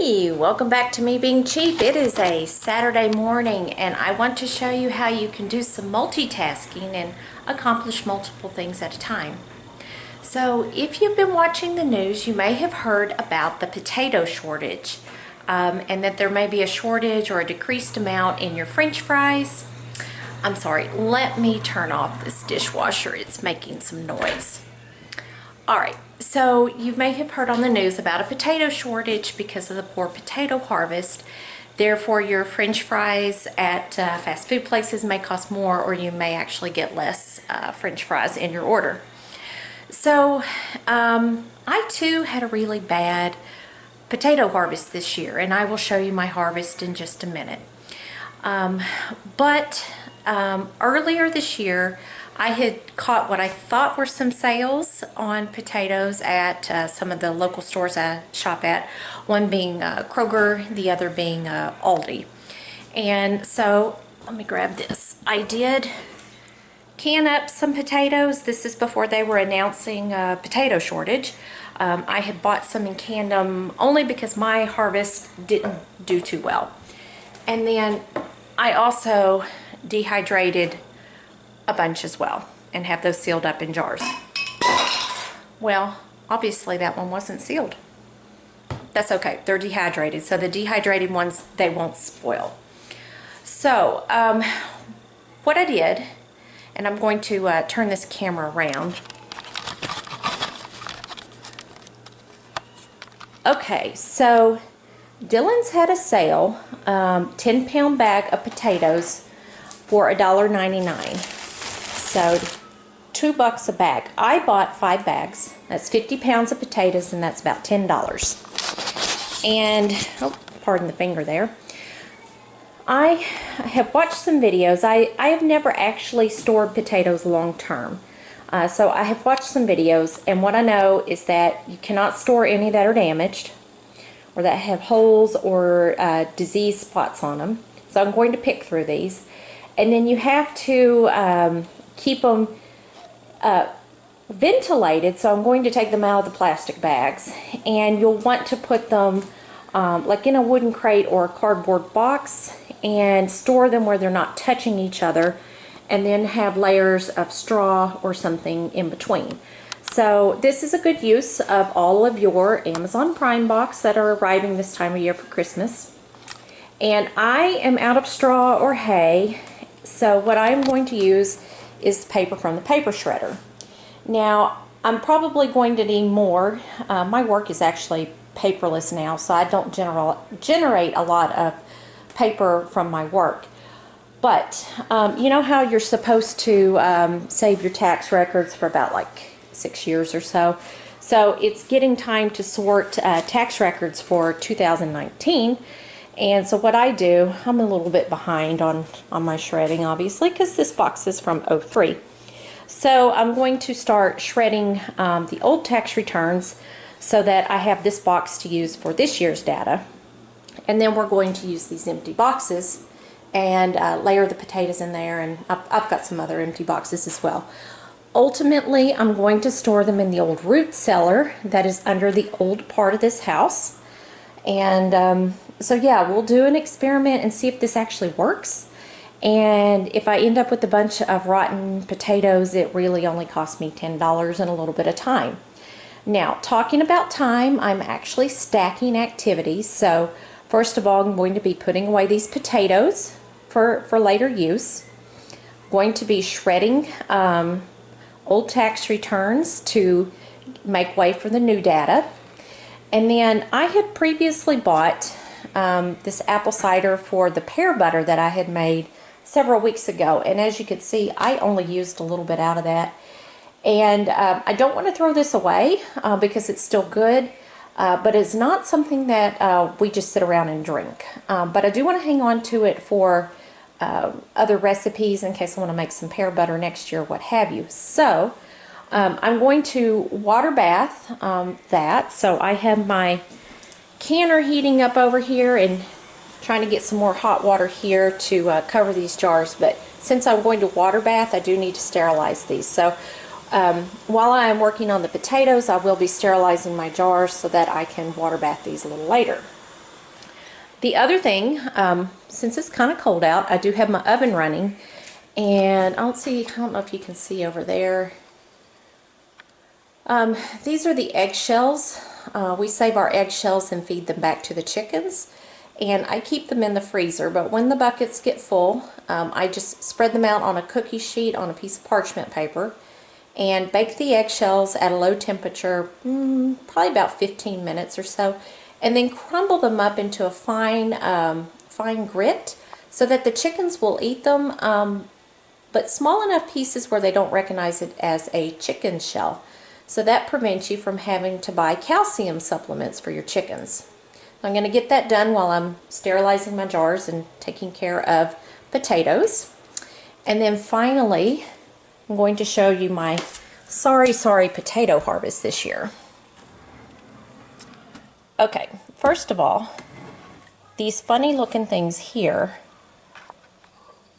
Hey, welcome back to Me Being Cheap. It is a Saturday morning and I want to show you how you can do some multitasking and accomplish multiple things at a time. So if you've been watching the news, you may have heard about the potato shortage and that there may be a shortage or a decreased amount in your French fries. I'm sorry, let me turn off this dishwasher. It's making some noise. All right, so you may have heard on the news about a potato shortage because of the poor potato harvest. Therefore, your French fries at fast food places may cost more, or you may actually get less French fries in your order. So I too had a really bad potato harvest this year, and I will show you my harvest in just a minute. Earlier this year, I had caught what I thought were some sales on potatoes at some of the local stores I shop at, one being Kroger, the other being Aldi. And so, let me grab this. I did can up some potatoes. This is before they were announcing a potato shortage. I had bought some and canned them only because my harvest didn't do too well. And then I also dehydrated a bunch as well and have those sealed up in jars. Well, obviously that one wasn't sealed. That's okay, they're dehydrated, so the dehydrated ones, they won't spoil. So what I did, and I'm going to turn this camera around. Okay, so Dillon's had a sale, 10-pound bag of potatoes for $1.99. So $2 a bag. I bought 5 bags. That's 50 pounds of potatoes, and that's about $10. And, oh, pardon the finger there. I have watched some videos. I have never actually stored potatoes long term. So I have watched some videos, and what I know is that you cannot store any that are damaged or that have holes or disease spots on them. So I'm going to pick through these. And then you have to keep them ventilated, so I'm going to take them out of the plastic bags, and you'll want to put them like in a wooden crate or a cardboard box and store them where they're not touching each other, and then have layers of straw or something in between. So this is a good use of all of your Amazon Prime box that are arriving this time of year for Christmas. And I am out of straw or hay, so what I'm going to use is paper from the paper shredder. Now, I'm probably going to need more. My work is actually paperless now, so I don't generate a lot of paper from my work. But you know how you're supposed to save your tax records for about like 6 years or so? So it's getting time to sort tax records for 2019. And so what I do, I'm a little bit behind on my shredding, obviously, because this box is from '03. So I'm going to start shredding the old tax returns so that I have this box to use for this year's data. And then we're going to use these empty boxes and layer the potatoes in there, and I've got some other empty boxes as well. Ultimately, I'm going to store them in the old root cellar that is under the old part of this house. And so yeah, we'll do an experiment and see if this actually works. And if I end up with a bunch of rotten potatoes, it really only cost me $10 and a little bit of time. Now, talking about time, I'm actually stacking activities. So first of all, I'm going to be putting away these potatoes for later use. I'm going to be shredding old tax returns to make way for the new data. And then I had previously bought this apple cider for the pear butter that I had made several weeks ago. And as you can see, I only used a little bit out of that. And I don't want to throw this away because it's still good. But it's not something that we just sit around and drink. But I do want to hang on to it for other recipes in case I want to make some pear butter next year, what have you. So I'm going to water bath that. So I have my canner heating up over here and trying to get some more hot water here to cover these jars. But since I'm going to water bath, I do need to sterilize these. So while I am working on the potatoes, I will be sterilizing my jars so that I can water bath these a little later. The other thing, since it's kind of cold out, I do have my oven running, and I don't know if you can see over there. These are the eggshells. We save our eggshells and feed them back to the chickens, and I keep them in the freezer, but when the buckets get full, I just spread them out on a cookie sheet on a piece of parchment paper and bake the eggshells at a low temperature, probably about 15 minutes or so, and then crumble them up into a fine grit so that the chickens will eat them, but small enough pieces where they don't recognize it as a chicken shell. So that prevents you from having to buy calcium supplements for your chickens. I'm going to get that done while I'm sterilizing my jars and taking care of potatoes. And then finally, I'm going to show you my sorry potato harvest this year. Okay, first of all, these funny looking things here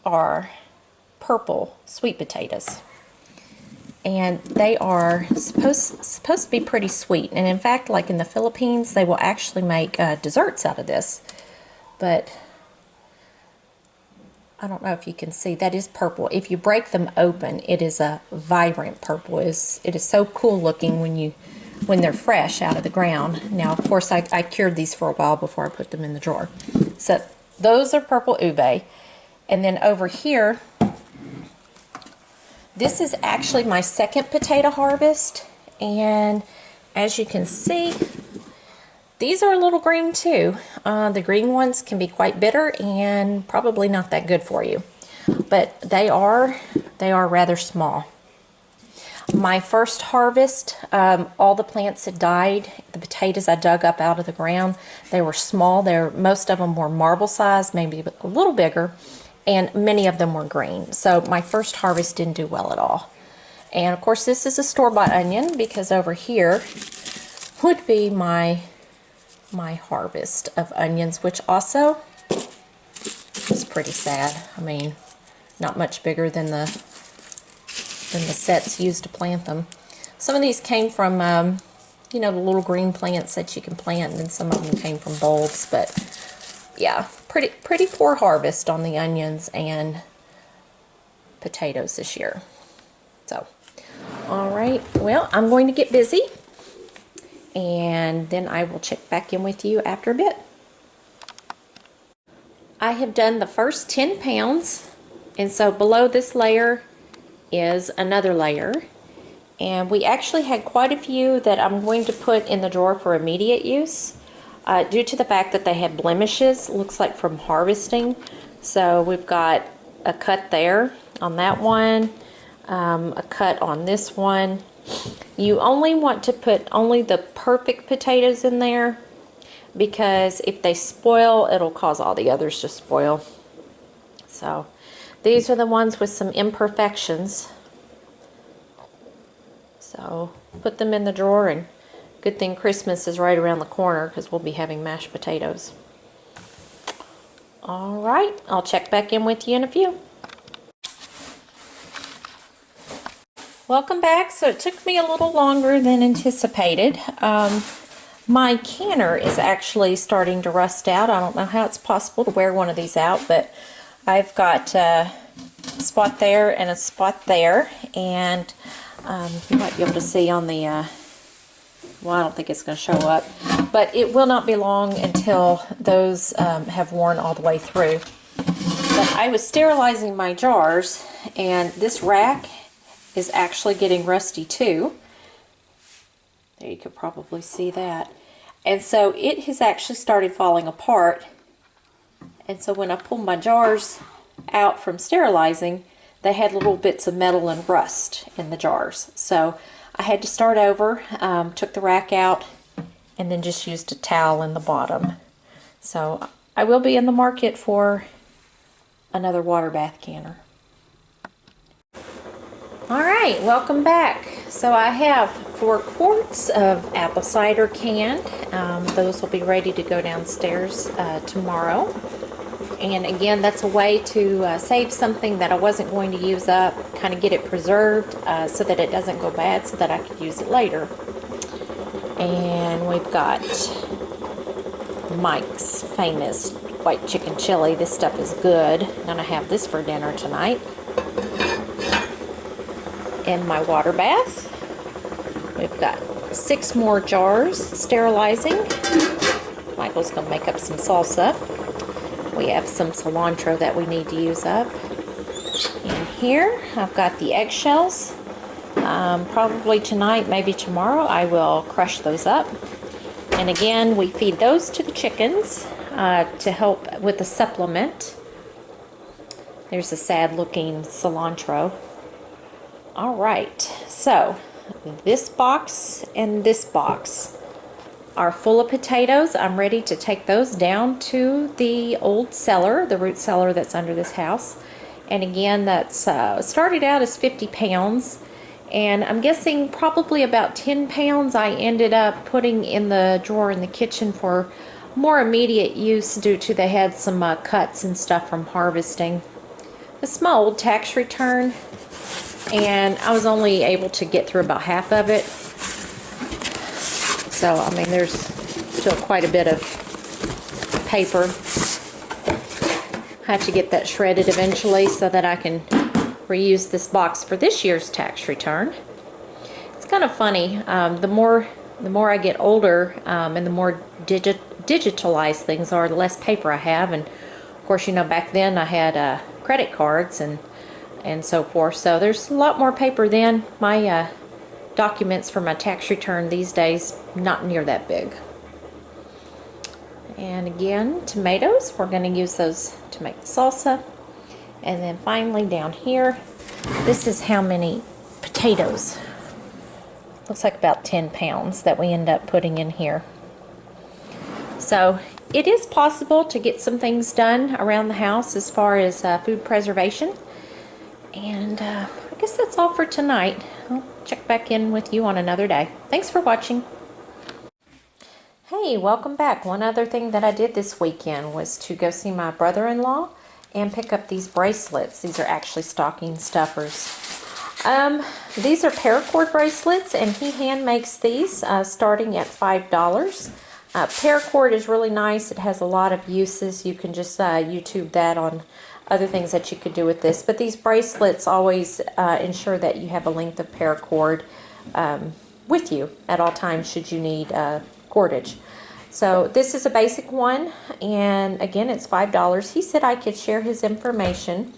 are purple sweet potatoes. And they are supposed to be pretty sweet. And in fact, like in the Philippines, they will actually make desserts out of this. But I don't know if you can see, that is purple. If you break them open, it is a vibrant purple. It is so cool looking when they're fresh out of the ground. Now, of course, I cured these for a while before I put them in the drawer. So those are purple ube. And then over here, this is actually my second potato harvest, and as you can see, these are a little green too. The green ones can be quite bitter and probably not that good for you, but they are rather small. My first harvest, all the plants had died. The potatoes I dug up out of the ground, they were small. Most of them were marble size, maybe a little bigger, and many of them were green. So my first harvest didn't do well at all. And of course this is a store-bought onion, because over here would be my harvest of onions, which also is pretty sad. I mean, not much bigger than the sets used to plant them. Some of these came from you know, the little green plants that you can plant, and some of them came from bulbs, but yeah, pretty poor harvest on the onions and potatoes this year. So, all right, well, I'm going to get busy, and then I will check back in with you after a bit. I have done the first 10 pounds, and so below this layer is another layer, and we actually had quite a few that I'm going to put in the drawer for immediate use. Due to the fact that they had blemishes, looks like from harvesting. So we've got a cut there on that one, a cut on this one. You only want to put only the perfect potatoes in there, because if they spoil, it'll cause all the others to spoil. So these are the ones with some imperfections. So put them in the drawer, and good thing Christmas is right around the corner, because we'll be having mashed potatoes. All right, I'll check back in with you in a few. Welcome back. So it took me a little longer than anticipated. My canner is actually starting to rust out. I don't know how it's possible to wear one of these out, but I've got a spot there and a spot there, and you might be able to see on the well, I don't think it's going to show up, but it will not be long until those have worn all the way through. But I was sterilizing my jars, and this rack is actually getting rusty too. There, you could probably see that. And so it has actually started falling apart. And so when I pulled my jars out from sterilizing, they had little bits of metal and rust in the jars. So I had to start over, took the rack out, and then just used a towel in the bottom. So I will be in the market for another water bath canner. All right, welcome back. So I have 4 quarts of apple cider canned. Those will be ready to go downstairs tomorrow. And again, that's a way to save something that I wasn't going to use up, kind of get it preserved so that it doesn't go bad, so that I could use it later. And we've got Mike's famous white chicken chili. This stuff is good. I'm gonna have this for dinner tonight. In my water bath, we've got 6 more jars sterilizing. Michael's gonna make up some salsa. We have some cilantro that we need to use up. And here I've got the eggshells. Probably tonight, maybe tomorrow, I will crush those up. And again, we feed those to the chickens to help with the supplement. There's a sad looking cilantro. All right, so this box and this box are full of potatoes. I'm ready to take those down to the old cellar, the root cellar that's under this house. And again, that's started out as 50 pounds. And I'm guessing probably about 10 pounds I ended up putting in the drawer in the kitchen for more immediate use due to they had some cuts and stuff from harvesting. This is my old tax return, and I was only able to get through about half of it. So, I mean, there's still quite a bit of paper. I have to get that shredded eventually so that I can reuse this box for this year's tax return. It's kind of funny. The more I get older, and the more digitalized things are, the less paper I have. And of course, you know, back then I had credit cards and so forth. So there's a lot more paper then. My documents for my tax return these days, not near that big. And again, tomatoes, we're going to use those to make the salsa. And then finally down here, this is how many potatoes. Looks like about 10 pounds that we end up putting in here. So it is possible to get some things done around the house as far as food preservation. And I guess that's all for tonight. I'll check back in with you on another day. Thanks for watching. Hey, welcome back. One other thing that I did this weekend was to go see my brother-in-law and pick up these bracelets. These are actually stocking stuffers. These are paracord bracelets, and he hand makes these starting at $5. Paracord is really nice. It has a lot of uses. You can just YouTube that on other things that you could do with this. But these bracelets always ensure that you have a length of paracord with you at all times should you need cordage. So this is a basic one, and again, it's $5. He said I could share his information.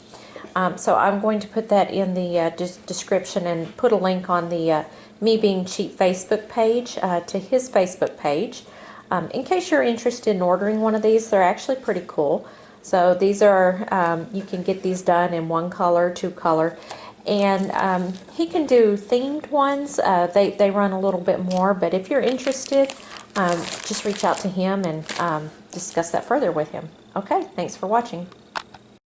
So I'm going to put that in the description and put a link on the Me Being Cheap Facebook page to his Facebook page. In case you're interested in ordering one of these, they're actually pretty cool. So these are, you can get these done in 1 color, 2 color. And he can do themed ones. They run a little bit more, but if you're interested, just reach out to him and discuss that further with him. Okay, thanks for watching.